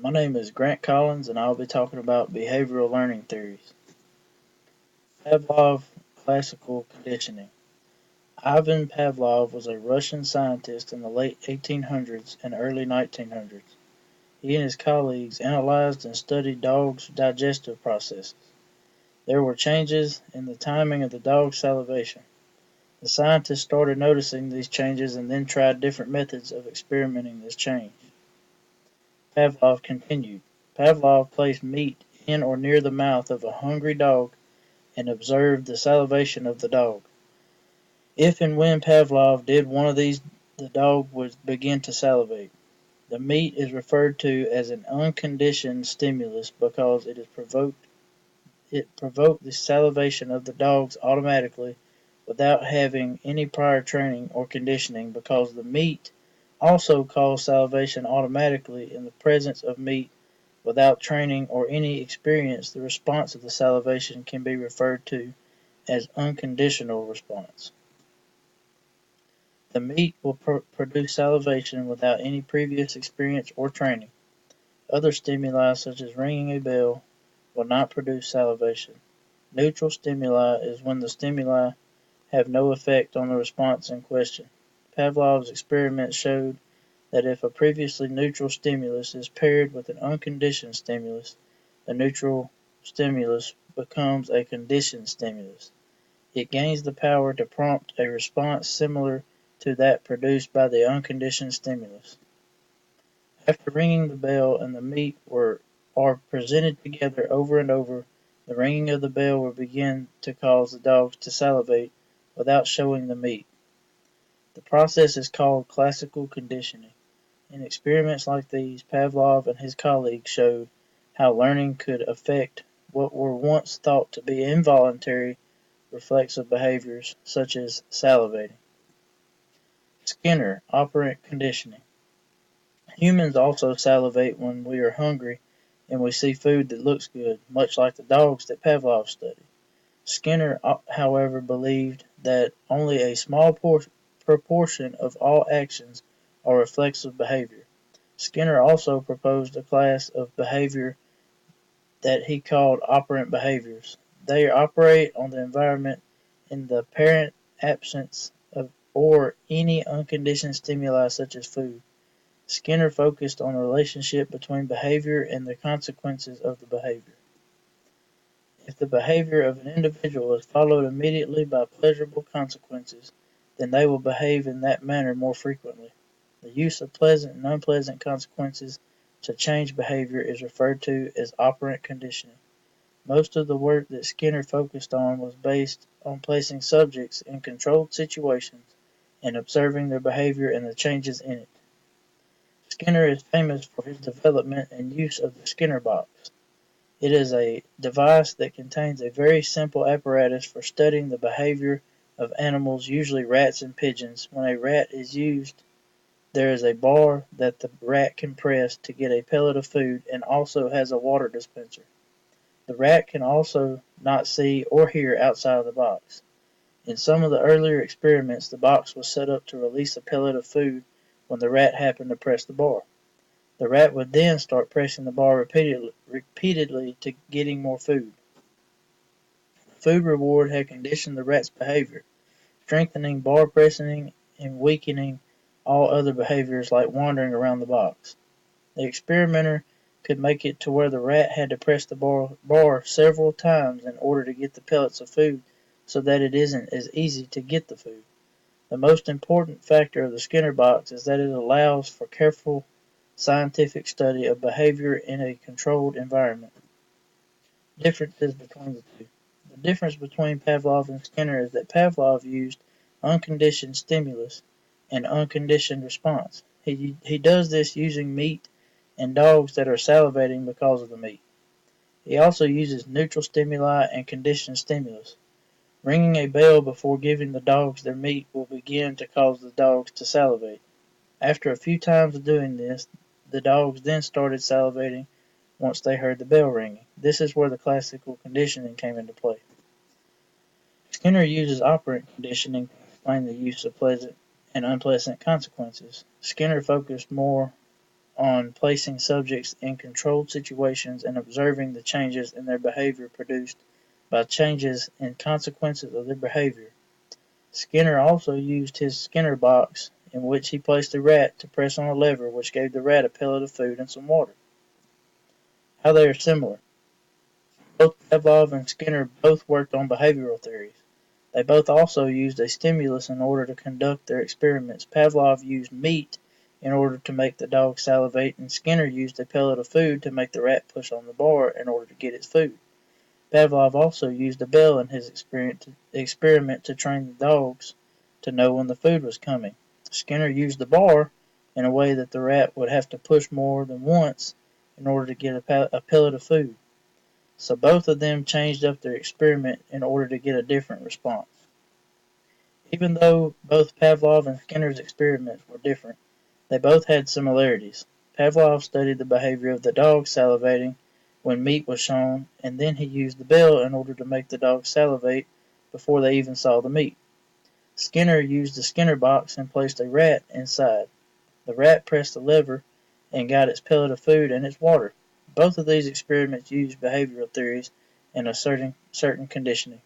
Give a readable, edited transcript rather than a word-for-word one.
My name is Grant Collins, and I'll be talking about behavioral learning theories. Pavlov classical conditioning. Ivan Pavlov was a Russian scientist in the late 1800s and early 1900s. He and his colleagues analyzed and studied dogs' digestive processes. There were changes in the timing of the dog's salivation. The scientists started noticing these changes and then tried different methods of experimenting this change. Pavlov continued. Pavlov placed meat in or near the mouth of a hungry dog and observed the salivation of the dog. If and when Pavlov did one of these, the dog would begin to salivate. The meat is referred to as an unconditioned stimulus because it provoked the salivation of the dogs automatically without having any prior training or conditioning because the meat also caused salivation automatically in the presence of meat without training or any experience. The response of the salivation can be referred to as unconditional response. The meat will produce salivation without any previous experience or training. Other stimuli, such as ringing a bell, will not produce salivation. Neutral stimuli is when the stimuli have no effect on the response in question. Pavlov's experiments showed that if a previously neutral stimulus is paired with an unconditioned stimulus, the neutral stimulus becomes a conditioned stimulus. It gains the power to prompt a response similar to that produced by the unconditioned stimulus. After ringing the bell and the meat are presented together over and over, the ringing of the bell will begin to cause the dogs to salivate without showing the meat. The process is called classical conditioning. In experiments like these, Pavlov and his colleagues showed how learning could affect what were once thought to be involuntary reflexive behaviors, such as salivating. Skinner operant conditioning. Humans also salivate when we are hungry and we see food that looks good, much like the dogs that Pavlov studied. Skinner, however, believed that only a small proportion of all actions are reflexive behavior. Skinner also proposed a class of behavior that he called operant behaviors. They operate on the environment in the apparent absence of or any unconditioned stimuli such as food. Skinner focused on the relationship between behavior and the consequences of the behavior. If the behavior of an individual is followed immediately by pleasurable consequences, then they will behave in that manner more frequently. The use of pleasant and unpleasant consequences to change behavior is referred to as operant conditioning. Most of the work that Skinner focused on was based on placing subjects in controlled situations and observing their behavior and the changes in it. Skinner is famous for his development and use of the Skinner box. It is a device that contains a very simple apparatus for studying the behavior of animals, usually rats and pigeons. When a rat is used, there is a bar that the rat can press to get a pellet of food and also has a water dispenser. The rat can also not see or hear outside of the box. In some of the earlier experiments, the box was set up to release a pellet of food when the rat happened to press the bar. The rat would then start pressing the bar repeatedly to getting more food. Food reward had conditioned the rat's behavior, strengthening bar pressing and weakening all other behaviors like wandering around the box. The experimenter could make it to where the rat had to press the bar several times in order to get the pellets of food so that it isn't as easy to get the food. The most important factor of the Skinner box is that it allows for careful scientific study of behavior in a controlled environment. Differences between the two. The difference between Pavlov and Skinner is that Pavlov used unconditioned stimulus and unconditioned response. He does this using meat and dogs that are salivating because of the meat. He also uses neutral stimuli and conditioned stimulus. Ringing a bell before giving the dogs their meat will begin to cause the dogs to salivate. After a few times of doing this, the dogs then started salivating once they heard the bell ringing. This is where the classical conditioning came into play. Skinner uses operant conditioning to explain the use of pleasant and unpleasant consequences. Skinner focused more on placing subjects in controlled situations and observing the changes in their behavior produced by changes in consequences of their behavior. Skinner also used his Skinner box, in which he placed a rat to press on a lever which gave the rat a pellet of food and some water. How they are similar. Both Pavlov and Skinner both worked on behavioral theories. They both also used a stimulus in order to conduct their experiments. Pavlov used meat in order to make the dog salivate, and Skinner used a pellet of food to make the rat push on the bar in order to get its food. Pavlov also used a bell in his experiment to train the dogs to know when the food was coming. Skinner used the bar in a way that the rat would have to push more than once in order to get a pellet of food. So both of them changed up their experiment in order to get a different response. Even though both Pavlov and Skinner's experiments were different, they both had similarities. Pavlov studied the behavior of the dog salivating when meat was shown, and then he used the bell in order to make the dogs salivate before they even saw the meat. Skinner used the Skinner box and placed a rat inside. The rat pressed the lever and got its pellet of food and its water. Both of these experiments used behavioral theories and a certain conditioning.